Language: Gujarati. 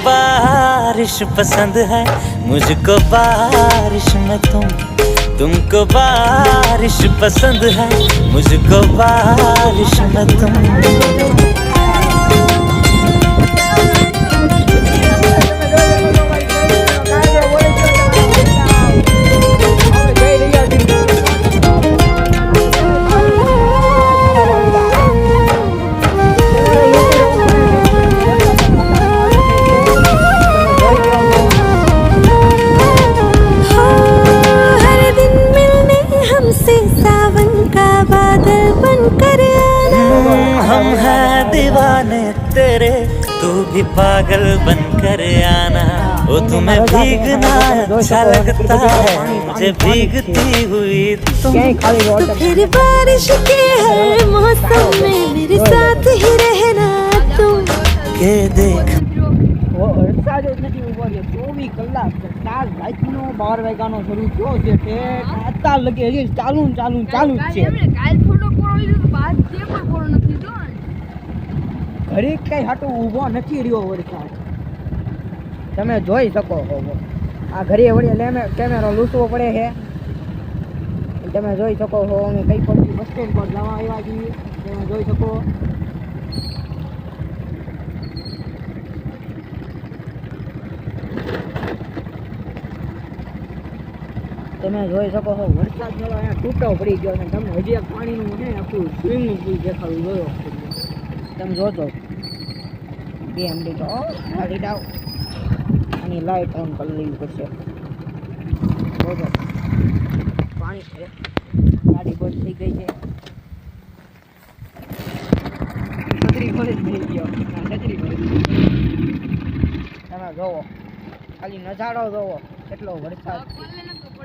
बारिश पसंद है, मुझको बारिश में तुमको बारिश पसंद है, मुझको बारिश में तुम। हम हैं दीवाने तेरे, तू भी पागल बनकर आना। वो तुम्हें भीगना अच्छा लगता है, मुझे भीगती हुई तुम। तो फिर बारिश के हर मौसम में मेरे साथ ही रहना तुम। के देख વરસાદ જ નથી ઉભો છે 24 કલાક 4 રાતનો 12 વાગ્યાનો શરૂ થયો છે ઠેઠ અત્યાર લગી હજી ચાલુ જ છે કાલ થોડો કોરો લીધો તો બાદ જે પણ કોરો નથી લીધો ઘરે કઈ હાટો ઊભો નથી રહ્યો વરસાદ તમે જોઈ શકો છો આ ઘરે વળી કેમેરો લૂસવો પડે છે તમે જોઈ શકો છો અમે કઈ પડતી બસ સ્ટેન્ડ પર જવા આવ્યા છીએ તમે જોઈ શકો તમે જોઈ શકો છો વરસાદ જેવો અહીંયા તૂટો પડી ગયો અને તમને હજી એક પાણીનું છે આખું સ્વિમિંગ પુલ દેખાડું જોયો તમે જોજો 2 મિનિટ ગાડી ડાવ આની લાઈટ ઓન કરી લેવી પડશે જોજો પાણી ગાડી બંધ થઈ ગઈ છે છત્રી ભરી થઈ ગયો છત્રી ભરી તમે જોવો ખાલી નજારો જોવો કેટલો વરસાદ છે